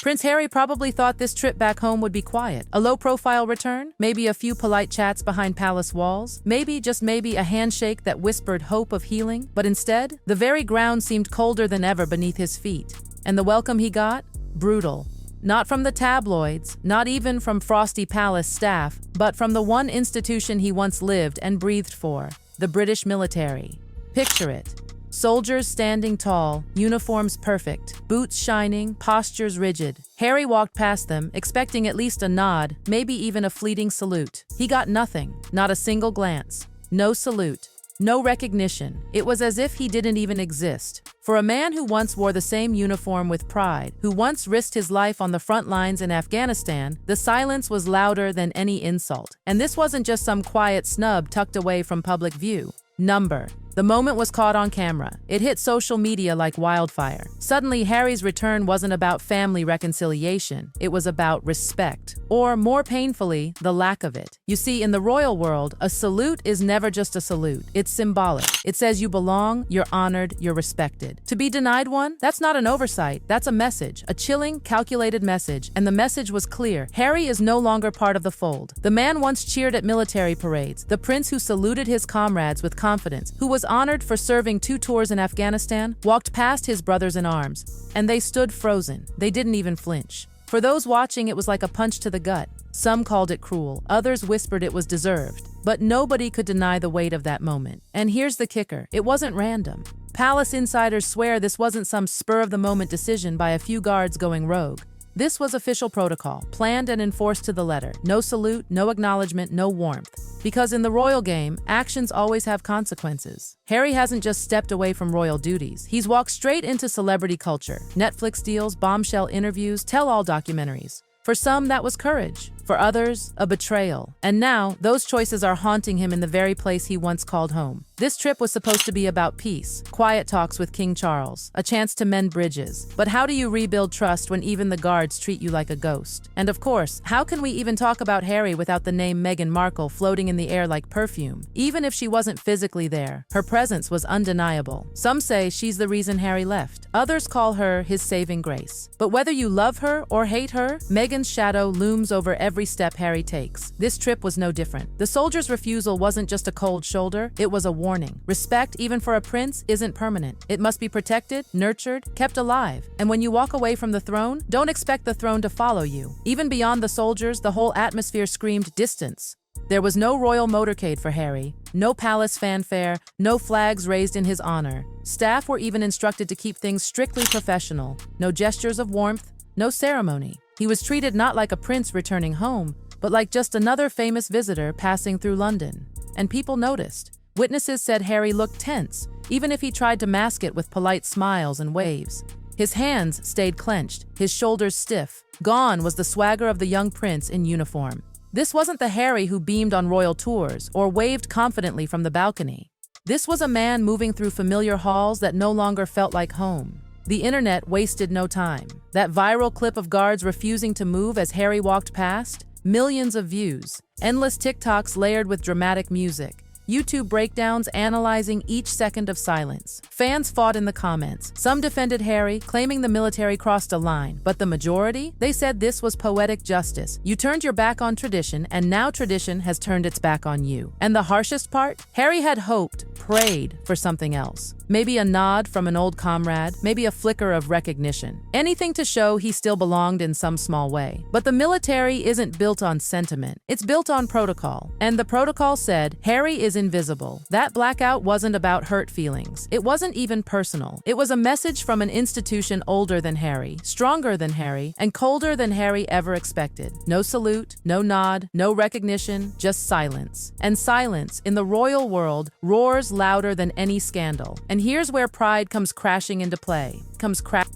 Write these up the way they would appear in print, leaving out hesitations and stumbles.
Prince Harry probably thought this trip back home would be quiet. A low-profile return? Maybe a few polite chats behind palace walls? Maybe, just maybe, a handshake that whispered hope of healing? But instead, the very ground seemed colder than ever beneath his feet. And the welcome he got? Brutal. Not from the tabloids, not even from frosty palace staff, but from the one institution he once lived and breathed for, the British military. Picture it. Soldiers standing tall, uniforms perfect, boots shining, postures rigid. Harry walked past them, expecting at least a nod, maybe even a fleeting salute. He got nothing, not a single glance. No salute. No recognition. It was as if he didn't even exist. For a man who once wore the same uniform with pride, who once risked his life on the front lines in Afghanistan, the silence was louder than any insult. And this wasn't just some quiet snub tucked away from public view. Number. The moment was caught on camera. It hit social media like wildfire. Suddenly, Harry's return wasn't about family reconciliation. It was about respect. Or, more painfully, the lack of it. You see, in the royal world, a salute is never just a salute. It's symbolic. It says you belong, you're honored, you're respected. To be denied one? That's not an oversight. That's a message. A chilling, calculated message. And the message was clear. Harry is no longer part of the fold. The man once cheered at military parades. The prince who saluted his comrades with confidence. Who was honored for serving 2 tours in Afghanistan, walked past his brothers in arms, and they stood frozen. They didn't even flinch. For those watching, it was like a punch to the gut. Some called it cruel, others whispered it was deserved. But nobody could deny the weight of that moment. And here's the kicker, it wasn't random. Palace insiders swear this wasn't some spur-of-the-moment decision by a few guards going rogue. This was official protocol, planned and enforced to the letter. No salute, no acknowledgement, no warmth. Because in the royal game, actions always have consequences. Harry hasn't just stepped away from royal duties. He's walked straight into celebrity culture. Netflix deals, bombshell interviews, tell-all documentaries. For some, that was courage. For others, a betrayal. And now, those choices are haunting him in the very place he once called home. This trip was supposed to be about peace, quiet talks with King Charles, a chance to mend bridges. But how do you rebuild trust when even the guards treat you like a ghost? And of course, how can we even talk about Harry without the name Meghan Markle floating in the air like perfume? Even if she wasn't physically there, her presence was undeniable. Some say she's the reason Harry left. Others call her his saving grace. But whether you love her or hate her, Meghan's shadow looms over every step Harry takes. This trip was no different. The soldier's refusal wasn't just a cold shoulder, it was a warning. Respect, even for a prince, isn't permanent. It must be protected, nurtured, kept alive. And when you walk away from the throne, don't expect the throne to follow you. Even beyond the soldiers, the whole atmosphere screamed distance. There was no royal motorcade for Harry, no palace fanfare, no flags raised in his honor. Staff were even instructed to keep things strictly professional. No gestures of warmth, no ceremony. He was treated not like a prince returning home, but like just another famous visitor passing through London. And people noticed. Witnesses said Harry looked tense, even if he tried to mask it with polite smiles and waves. His hands stayed clenched, his shoulders stiff. Gone was the swagger of the young prince in uniform. This wasn't the Harry who beamed on royal tours or waved confidently from the balcony. This was a man moving through familiar halls that no longer felt like home. The internet wasted no time. That viral clip of guards refusing to move as Harry walked past? Millions of views. Endless TikToks layered with dramatic music. YouTube breakdowns analyzing each second of silence. Fans fought in the comments. Some defended Harry, claiming the military crossed a line. But the majority? They said this was poetic justice. You turned your back on tradition, and now tradition has turned its back on you. And the harshest part? Harry had hoped, prayed for something else. Maybe a nod from an old comrade, maybe a flicker of recognition. Anything to show he still belonged in some small way. But the military isn't built on sentiment. It's built on protocol. And the protocol said, Harry is invisible. That blackout wasn't about hurt feelings. It wasn't even personal. It was a message from an institution older than Harry, stronger than Harry, and colder than Harry ever expected. No salute, no nod, no recognition, just silence. And silence, in the royal world, roars louder than any scandal. And here's where pride comes crashing into play.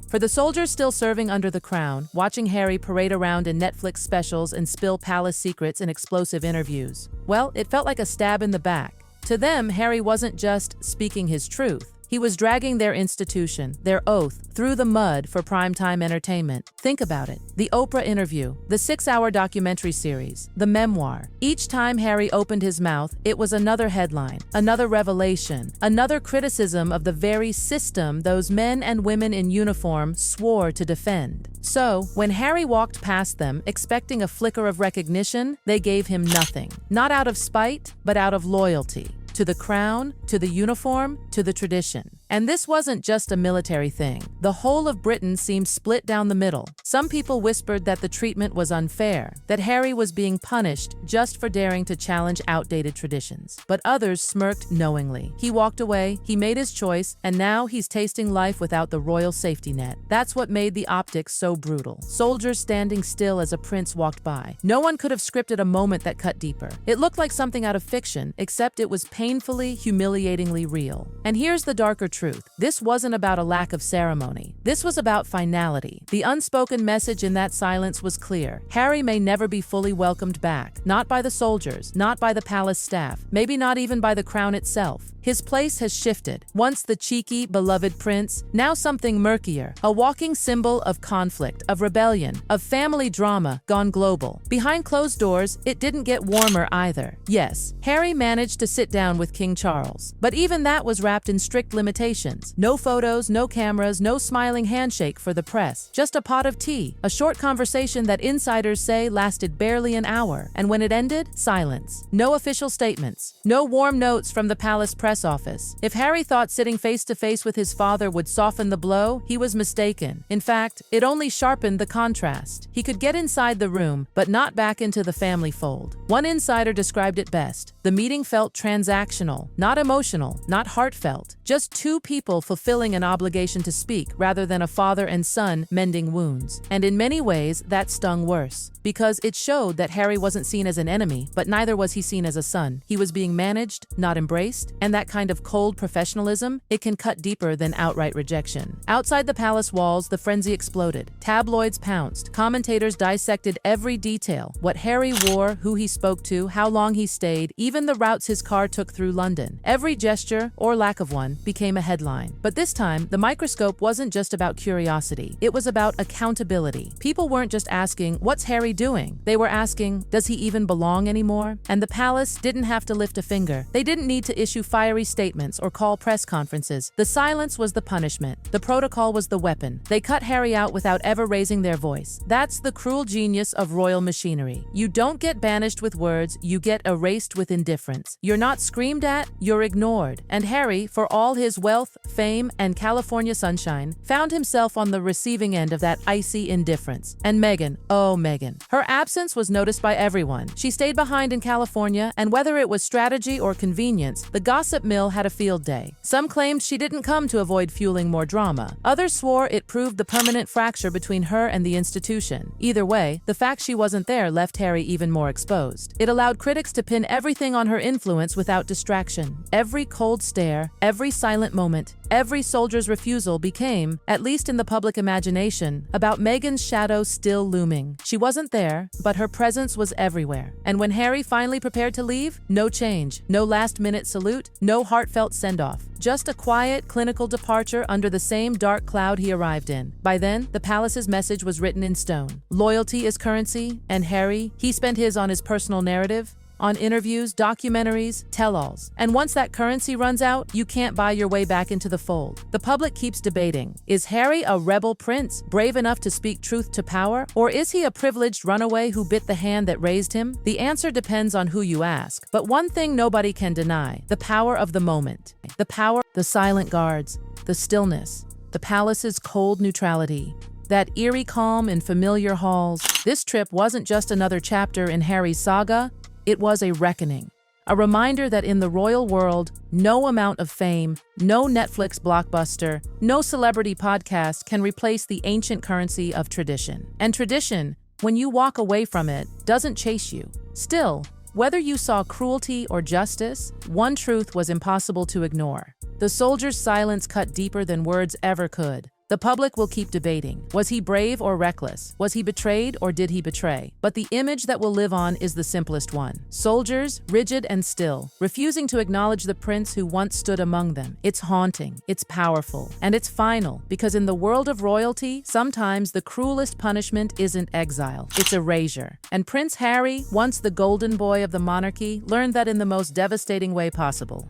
For the soldiers still serving under the crown, watching Harry parade around in Netflix specials and spill palace secrets in explosive interviews. Well, it felt like a stab in the back. To them, Harry wasn't just speaking his truth. He was dragging their institution, their oath, through the mud for primetime entertainment. Think about it. The Oprah interview, the 6-hour documentary series, the memoir. Each time Harry opened his mouth, it was another headline, another revelation, another criticism of the very system those men and women in uniform swore to defend. So, when Harry walked past them, expecting a flicker of recognition, they gave him nothing. Not out of spite, but out of loyalty. To the crown, to the uniform, to the tradition. And this wasn't just a military thing. The whole of Britain seemed split down the middle. Some people whispered that the treatment was unfair, that Harry was being punished just for daring to challenge outdated traditions. But others smirked knowingly. He walked away, he made his choice, and now he's tasting life without the royal safety net. That's what made the optics so brutal. Soldiers standing still as a prince walked by. No one could have scripted a moment that cut deeper. It looked like something out of fiction, except it was painfully, humiliatingly real. And here's the darker truth. This wasn't about a lack of ceremony. This was about finality. The unspoken message in that silence was clear. Harry may never be fully welcomed back. Not by the soldiers, not by the palace staff, maybe not even by the crown itself. His place has shifted. Once the cheeky, beloved prince, now something murkier, a walking symbol of conflict, of rebellion, of family drama gone global. Behind closed doors, it didn't get warmer either. Yes, Harry managed to sit down with King Charles, but even that was wrapped in strict limitations. No photos, no cameras, no smiling handshake for the press. Just a pot of tea, a short conversation that insiders say lasted barely an hour, and when it ended, silence. No official statements, no warm notes from the palace press office. If Harry thought sitting face to face with his father would soften the blow, he was mistaken. In fact, it only sharpened the contrast. He could get inside the room, but not back into the family fold. One insider described it best. The meeting felt transactional, not emotional, not heartfelt. Just two people fulfilling an obligation to speak rather than a father and son mending wounds. And in many ways, that stung worse, because it showed that Harry wasn't seen as an enemy, but neither was he seen as a son. He was being managed, not embraced, and that kind of cold professionalism, it can cut deeper than outright rejection. Outside the palace walls, the frenzy exploded. Tabloids pounced. Commentators dissected every detail. What Harry wore, who he spoke to, how long he stayed, even the routes his car took through London. Every gesture, or lack of one, became a headline. But this time, the microscope wasn't just about curiosity. It was about accountability. People weren't just asking, what's Harry doing? They were asking, does he even belong anymore? And the palace didn't have to lift a finger. They didn't need to issue fiery statements or call press conferences. The silence was the punishment. The protocol was the weapon. They cut Harry out without ever raising their voice. That's the cruel genius of royal machinery. You don't get banished with words, you get erased with indifference. You're not screamed at, you're ignored. And Harry, for all his wealth, fame, and California sunshine, found himself on the receiving end of that icy indifference. And Meghan, oh Meghan. Her absence was noticed by everyone. She stayed behind in California, and whether it was strategy or convenience, the gossip mill had a field day. Some claimed she didn't come to avoid fueling more drama. Others swore it proved the permanent fracture between her and the institution. Either way, the fact she wasn't there left Harry even more exposed. It allowed critics to pin everything on her influence without distraction. Every cold stare, every silent moment, every soldier's refusal became, at least in the public imagination, about Meghan's shadow still looming. She wasn't there, but her presence was everywhere. And when Harry finally prepared to leave, no change, no last-minute salute, no heartfelt send-off. Just a quiet, clinical departure under the same dark cloud he arrived in. By then, the palace's message was written in stone. Loyalty is currency, and Harry, he spent his on his personal narrative, on interviews, documentaries, tell-alls. And once that currency runs out, you can't buy your way back into the fold. The public keeps debating. Is Harry a rebel prince, brave enough to speak truth to power? Or is he a privileged runaway who bit the hand that raised him? The answer depends on who you ask. But one thing nobody can deny, the power of the moment. The power, the silent guards, the stillness, the palace's cold neutrality. That eerie calm in familiar halls. This trip wasn't just another chapter in Harry's saga. It was a reckoning, a reminder that in the royal world, no amount of fame, no Netflix blockbuster, no celebrity podcast can replace the ancient currency of tradition. And tradition, when you walk away from it, doesn't chase you. Still, whether you saw cruelty or justice, one truth was impossible to ignore. The soldier's silence cut deeper than words ever could. The public will keep debating. Was he brave or reckless? Was he betrayed or did he betray? But the image that will live on is the simplest one. Soldiers, rigid and still, refusing to acknowledge the prince who once stood among them. It's haunting, it's powerful, and it's final, because in the world of royalty, sometimes the cruelest punishment isn't exile, it's erasure. And Prince Harry, once the golden boy of the monarchy, learned that in the most devastating way possible.